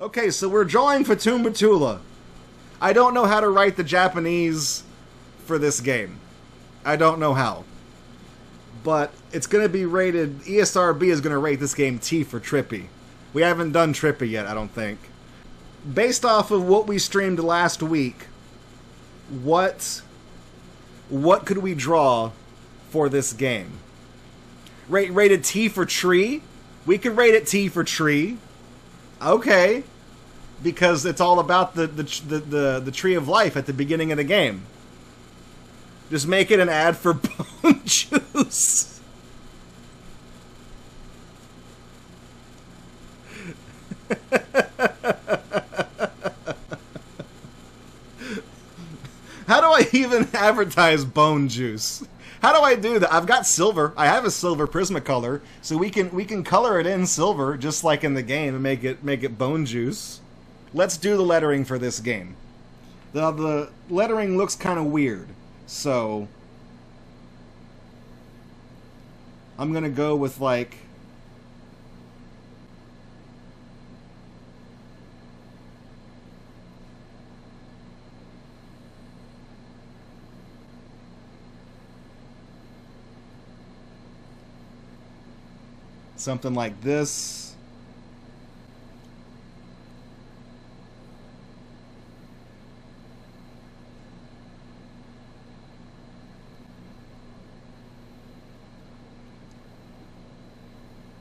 Okay, so we're drawing Fatum Betula. I don't know how to write the Japanese for this game. I don't know how. But it's going to be rated... ESRB is going to rate this game T for Trippy. We haven't done Trippy yet, I don't think. Based off of what we streamed last week, what could we draw for this game? Rated T for Tree? We could rate it T for Tree. Okay. Because it's all about the tree of life at the beginning of the game. Just make it an ad for bone juice. How do I even advertise bone juice? How do I do that? I've got silver. I have a silver Prismacolor, so we can color it in silver just like in the game and make it bone juice. Let's do the lettering for this game. The lettering looks kind of weird, so I'm gonna go with like something like this.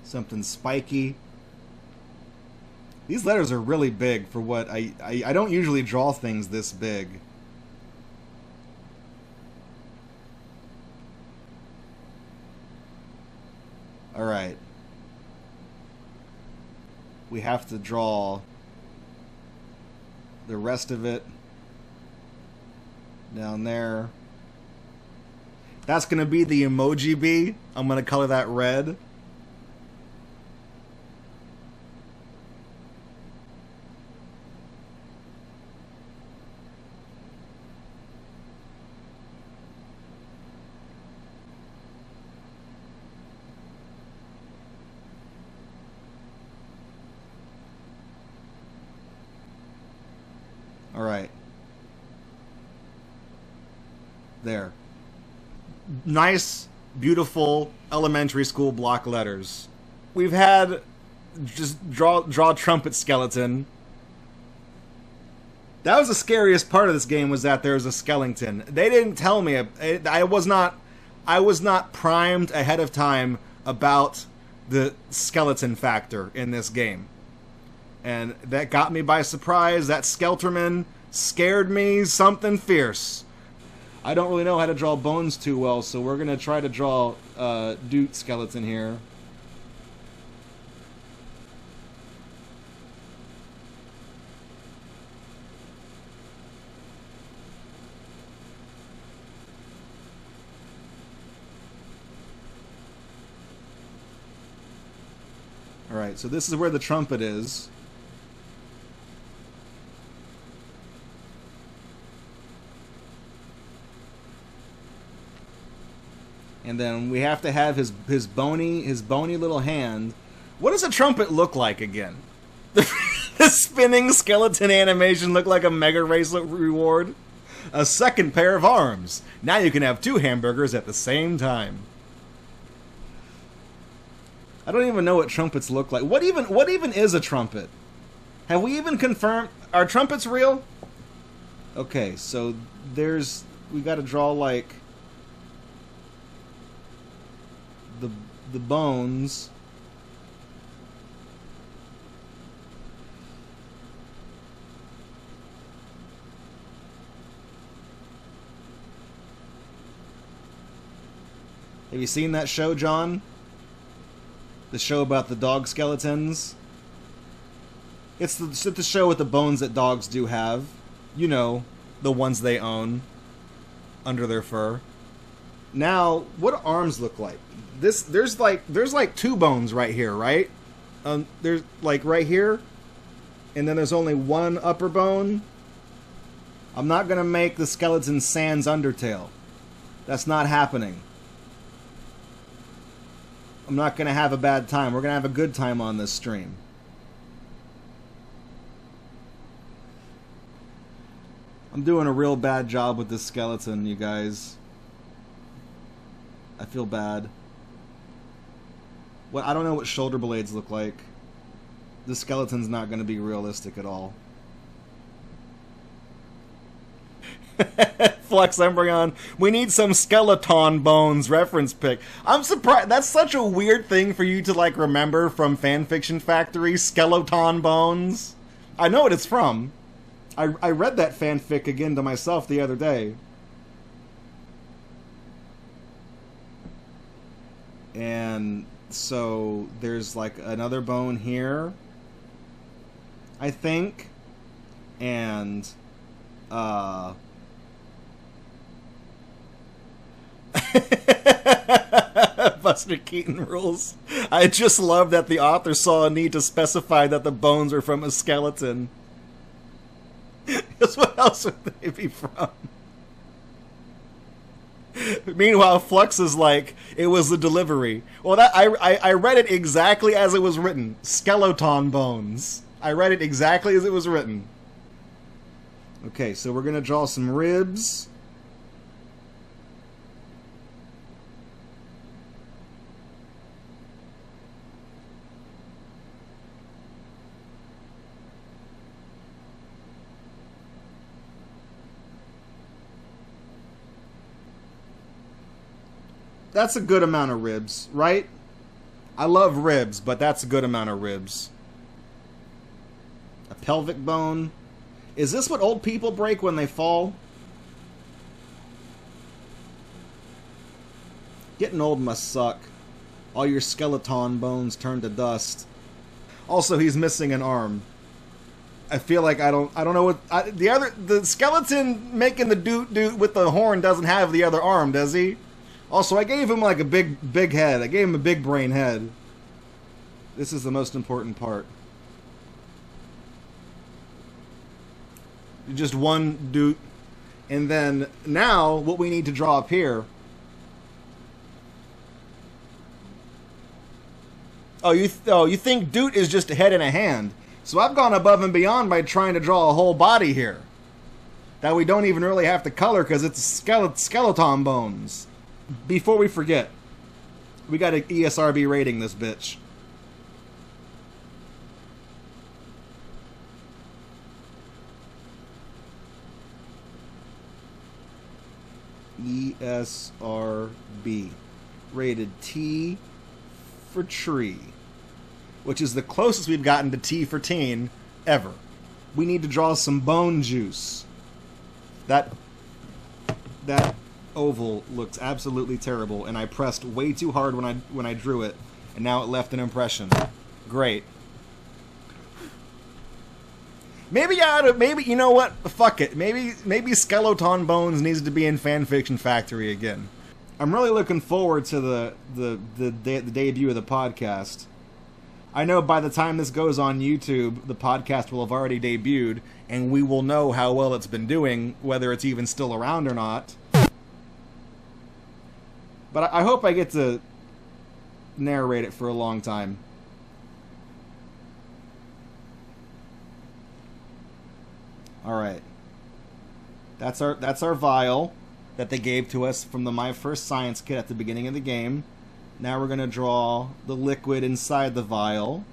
Something spiky. These letters are really big for what I don't usually draw things this big. Alright. We have to draw the rest of it down there. That's gonna be the emoji bee. I'm gonna color that red. Alright. There. Nice, beautiful elementary school block letters. We've had just draw trumpet skeleton. That was the scariest part of this game, was that there was a skeleton. They didn't tell me. I was not primed ahead of time about the skeleton factor in this game. And that got me by surprise. That Skelterman scared me something fierce. I don't really know how to draw bones too well, so we're going to try to draw Doot skeleton here. Alright, so this is where the trumpet is. And then we have to have his bony little hand. What does a trumpet look like again? The spinning skeleton animation looked like a Mega Race reward. A second pair of arms. Now you can have 2 hamburgers at the same time. I don't even know what trumpets look like. What even is a trumpet? Have we even confirmed? Are trumpets real? Okay, so we got to draw like the bones. Have you seen that show, John? The show about the dog skeletons? It's the show with the bones that dogs do have. You know, the ones they own under their fur. Now, what do arms look like? There's like 2 bones right here, right? There's like right here, and then there's only 1 upper bone. I'm not gonna make the skeleton Sans Undertale. That's not happening. I'm not gonna have a bad time. We're gonna have a good time on this stream. I'm doing a real bad job with this skeleton, you guys. I feel bad. Well, I don't know what shoulder blades look like. The skeleton's not going to be realistic at all. Flux Embryon, we need some skeleton bones reference pic. I'm surprised. That's such a weird thing for you to, like, remember from Fanfiction Factory. Skeleton bones. I know what it's from. I read that fanfic again to myself the other day. And so there's, like, another bone here, I think. And, Buster Keaton rules. I just love that the author saw a need to specify that the bones are from a skeleton. Because what else would they be from? Meanwhile, Flux is like, it was the delivery. Well, that I read it exactly as it was written. Skeleton bones. I read it exactly as it was written. Okay, so we're going to draw some ribs. That's a good amount of ribs, right? I love ribs, but that's a good amount of ribs. A pelvic bone. Is this what old people break when they fall? Getting old must suck. All your skeleton bones turn to dust. Also, he's missing an arm. I feel like I don't know what the skeleton making the dude with the horn doesn't have the other arm, does he? Also, I gave him like a big head. I gave him a big brain head. This is the most important part. Just one dude. And then now what we need to draw up here. Oh, you think Doot is just a head and a hand. So I've gone above and beyond by trying to draw a whole body here. That we don't even really have to color because it's skeleton bones. Before we forget, we got an ESRB rating this bitch. ESRB. Rated T for tree. Which is the closest we've gotten to T for teen ever. We need to draw some bone juice. That oval looks absolutely terrible, and I pressed way too hard when I drew it, and now it left an impression. Great. Maybe you know what? Fuck it. Maybe Skeleton Bones needs to be in Fanfiction Factory again. I'm really looking forward to the debut of the podcast. I know by the time this goes on YouTube, the podcast will have already debuted, and we will know how well it's been doing, whether it's even still around or not. But I hope I get to narrate it for a long time. Alright. That's our vial that they gave to us from the My First Science kit at the beginning of the game. Now we're going to draw the liquid inside the vial.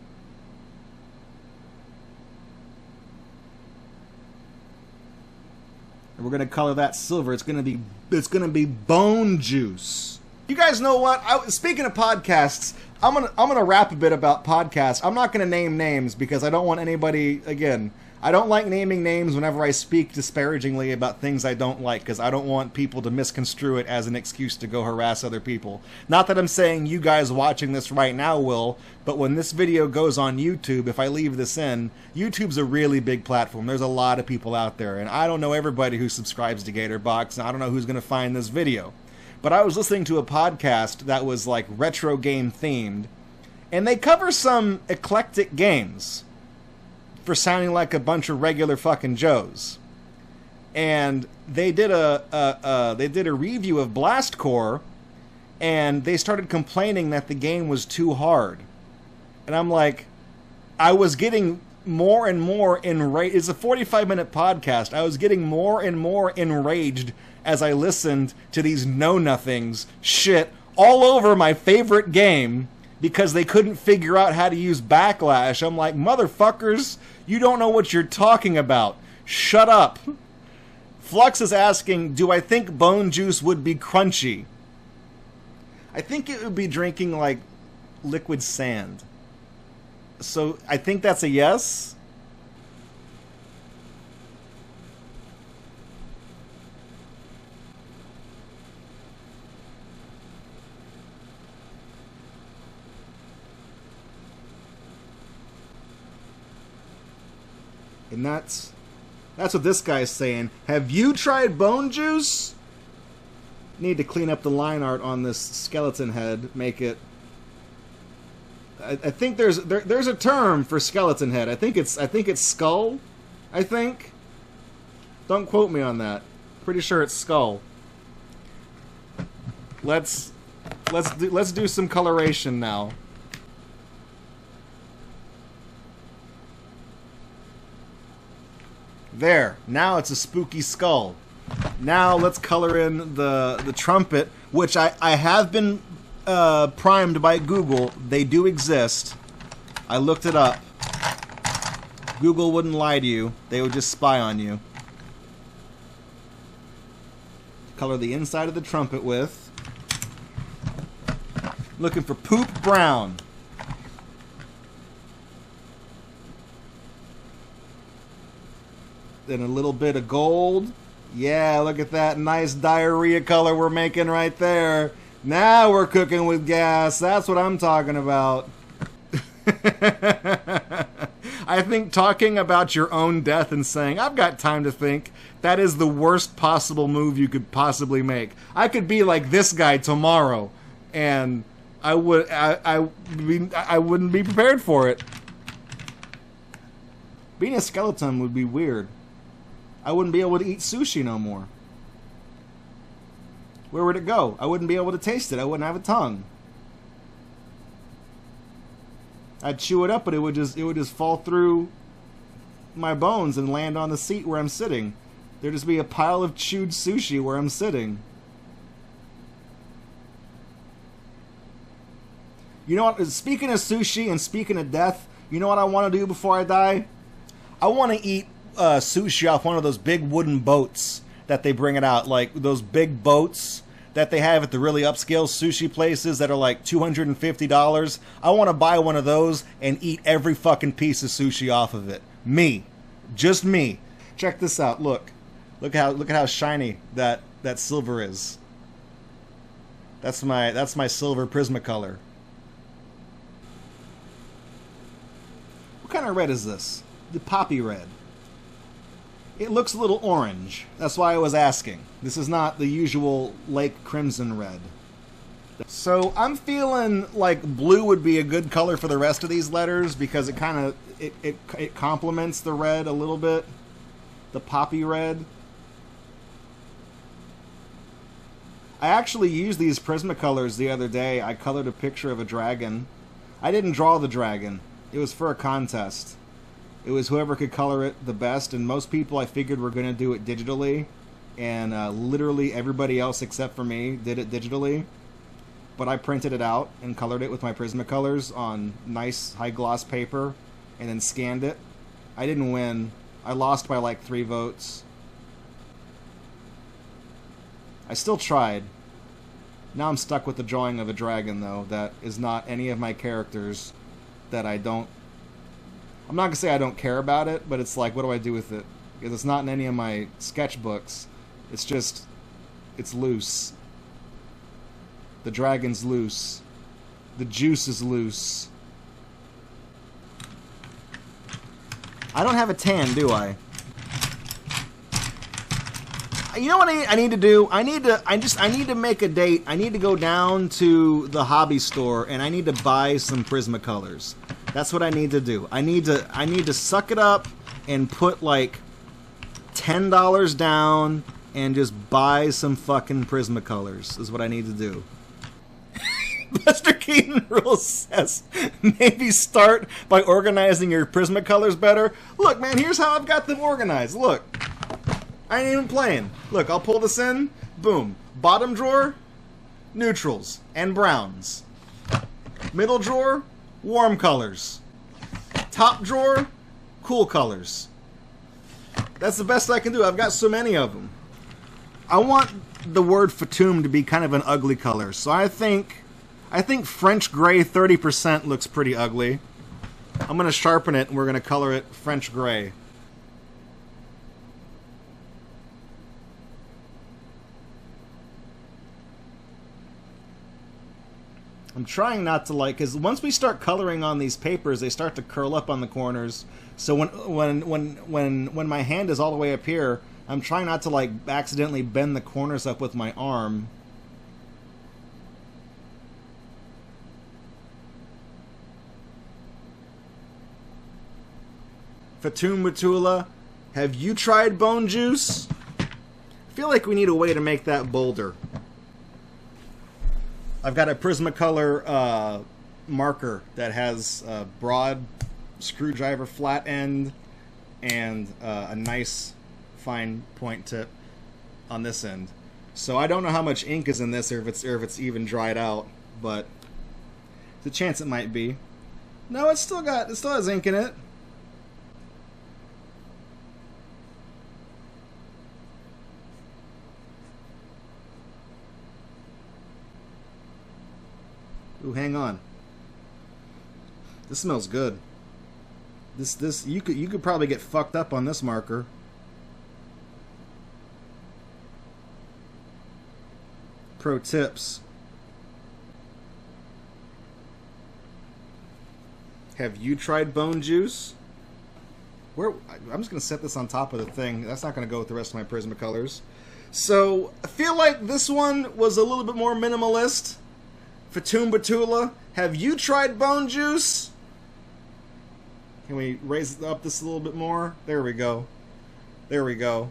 And we're going to color that silver. It's going to be bone juice. You guys know what? Speaking of podcasts, I'm gonna rap a bit about podcasts. I'm not gonna name names because I don't want anybody. Again, I don't like naming names whenever I speak disparagingly about things I don't like because I don't want people to misconstrue it as an excuse to go harass other people. Not that I'm saying you guys watching this right now will, but when this video goes on YouTube, if I leave this in, YouTube's a really big platform. There's a lot of people out there, and I don't know everybody who subscribes to Gatorbox, and I don't know who's gonna find this video. But I was listening to a podcast that was like retro game themed, and they cover some eclectic games for sounding like a bunch of regular fucking Joes. And they did a review of Blast Corps, and they started complaining that the game was too hard. And I'm like, I was getting more and more enraged. It's a 45-minute podcast. I was getting more and more enraged as I listened to these know-nothings shit all over my favorite game because they couldn't figure out how to use backlash. I'm like, motherfuckers, you don't know what you're talking about. Shut up. Flux is asking, do I think bone juice would be crunchy? I think it would be drinking, like, liquid sand. So I think that's a yes. And that's what this guy's saying. Have you tried bone juice? Need to clean up the line art on this skeleton head. Make it. I think there's a term for skeleton head. I think it's skull. I think. Don't quote me on that. Pretty sure it's skull. Let's do some coloration now. There. Now it's a spooky skull. Now let's color in the trumpet, which I have been primed by Google. They do exist. I looked it up. Google wouldn't lie to you. They would just spy on you. Color the inside of the trumpet with. Looking for poop brown. Then a little bit of gold. Yeah, look at that nice diarrhea color we're making right there. Now we're cooking with gas. That's what I'm talking about. I think talking about your own death and saying, I've got time to think, that is the worst possible move you could possibly make. I could be like this guy tomorrow, and I wouldn't be prepared for it. Being a skeleton would be weird. I wouldn't be able to eat sushi no more. Where would it go? I wouldn't be able to taste it. I wouldn't have a tongue. I'd chew it up, but it would just fall through my bones and land on the seat where I'm sitting. There'd just be a pile of chewed sushi where I'm sitting. You know what? Speaking of sushi and speaking of death, you know what I want to do before I die? I want to eat sushi off one of those big wooden boats that they bring it out, like those big boats that they have at the really upscale sushi places that are like $250. I want to buy one of those and eat every fucking piece of sushi off of it. Me, just me. Check this out. Look at how shiny that silver is. That's my silver Prismacolor. What kind of red is this? The poppy red. It looks a little orange. That's why I was asking. This is not the usual Lake Crimson red. So I'm feeling like blue would be a good color for the rest of these letters because it kind of it complements the red a little bit. The poppy red. I actually used these Prismacolors the other day. I colored a picture of a dragon. I didn't draw the dragon. It was for a contest. It was whoever could color it the best, and most people I figured were going to do it digitally, and literally everybody else except for me did it digitally. But I printed it out and colored it with my Prismacolors on nice high gloss paper, and then scanned it. I didn't win. I lost by like 3 votes. I still tried. Now I'm stuck with the drawing of a dragon, though, that is not any of my characters that I don't... I'm not going to say I don't care about it, but it's like, what do I do with it? Because it's not in any of my sketchbooks. It's just... it's loose. The dragon's loose. The juice is loose. I don't have a tan, do I? You know what I need to do? I need to make a date. I need to go down to the hobby store and I need to buy some Prismacolors. That's what I need to do. I need to suck it up and put like $10 down and just buy some fucking Prismacolors is what I need to do. Buster Keaton Rules says, maybe start by organizing your Prismacolors better. Look, man, here's how I've got them organized. Look. I ain't even playing. Look, I'll pull this in. Boom. Bottom drawer, neutrals and browns. Middle drawer, warm colors. Top drawer, cool colors. That's the best I can do. I've got so many of them. I want the word Fatum to be kind of an ugly color, so I think French gray 30% looks pretty ugly. I'm going to sharpen it and we're going to color it French gray. I'm trying not to because once we start coloring on these papers, they start to curl up on the corners. So when my hand is all the way up here, I'm trying not to accidentally bend the corners up with my arm. Fatum Betula, have you tried bone juice? I feel like we need a way to make that bolder. I've got a Prismacolor marker that has a broad screwdriver flat end and a nice fine point tip on this end. So I don't know how much ink is in this or if it's even dried out, but there's a chance it might be. No, it still has ink in it. Ooh, hang on. This smells good. You could probably get fucked up on this marker. Pro tips. Have you tried bone juice? I'm just gonna set this on top of the thing. That's not gonna go with the rest of my Prismacolors. So I feel like this one was a little bit more minimalist. Fatum Betula, have you tried bone juice? Can we raise up this a little bit more? There we go. There we go.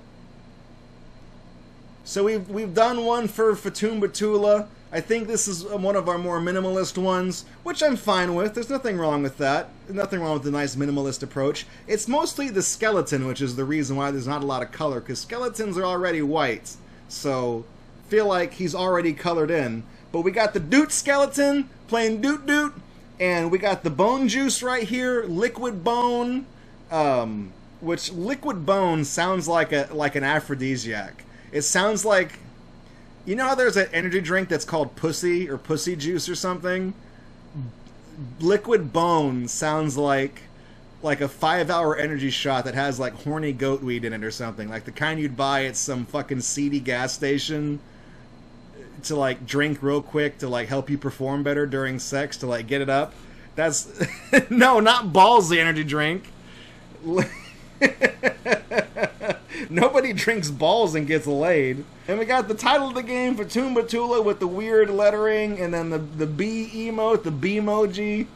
So we've done one for Fatum Betula. I think this is one of our more minimalist ones, which I'm fine with. There's nothing wrong with that. There's nothing wrong with the nice minimalist approach. It's mostly the skeleton, which is the reason why there's not a lot of color, because skeletons are already white. So feel like he's already colored in. But we got the Doot skeleton playing Doot Doot, and we got the bone juice right here, liquid bone, which liquid bone sounds like an aphrodisiac. It sounds like, you know how there's an energy drink that's called Pussy or Pussy Juice or something? Liquid bone sounds like a 5-hour energy shot that has horny goat weed in it or something, like the kind you'd buy at some fucking seedy gas station to drink real quick to help you perform better during sex, to get it up. That's no, not balls the energy drink. Nobody drinks balls and gets laid. And we got the title of the game, Fatum Betula, with the weird lettering, and then the B emote, the B-emoji,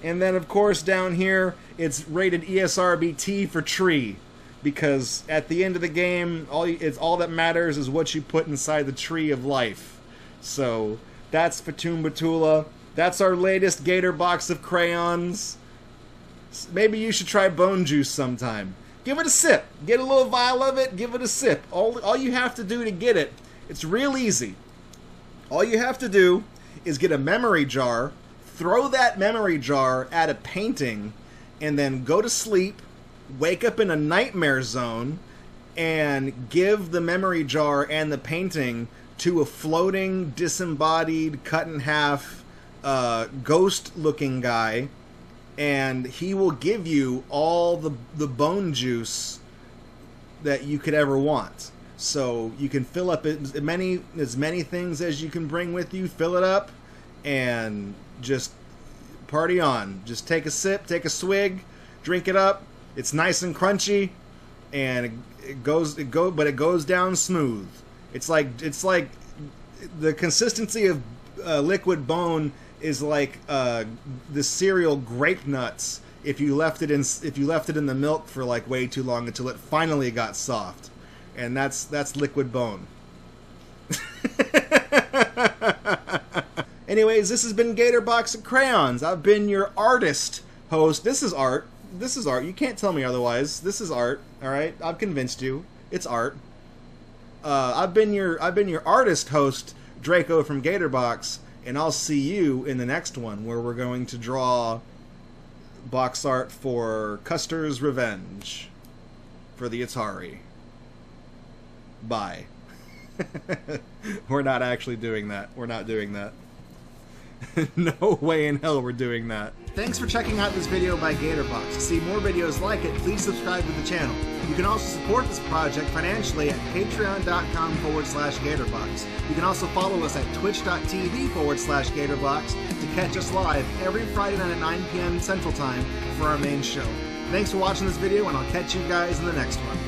and then of course down here it's rated ESRB-T for tree, because at the end of the game all that matters is what you put inside the tree of life. So that's Fatum Betula. That's our latest Gatorbox of crayons. Maybe you should try bone juice sometime. Give it a sip. Get a little vial of it, give it a sip. All you have to do to get it, it's real easy. All you have to do is get a memory jar, throw that memory jar at a painting, and then go to sleep, wake up in a nightmare zone, and give the memory jar and the painting to a floating, disembodied, cut in half, ghost-looking guy, and he will give you all the bone juice that you could ever want. So you can fill up as many things as you can bring with you, fill it up, and just party on. Just take a sip, take a swig, drink it up. It's nice and crunchy, and it goes down smooth. It's like the consistency of liquid bone is like the cereal Grape Nuts if you left it in the milk for way too long until it finally got soft, and that's liquid bone. Anyways, this has been Gatorbox and Crayons. I've been your artist host. This is art. This is art. You can't tell me otherwise. This is art. All right, I've convinced you. It's art. I've been your artist host, Draco from Gatorbox, and I'll see you in the next one where we're going to draw box art for Custer's Revenge for the Atari. Bye. We're not actually doing that. We're not doing that. No way in hell we're doing that. Thanks for checking out this video by Gatorbox. To see more videos like it, please subscribe to the channel. You can also support this project financially at patreon.com/Gatorbox. You can also follow us at twitch.tv/Gatorbox to catch us live every Friday night at 9 p.m. Central Time for our main show. Thanks for watching this video, and I'll catch you guys in the next one.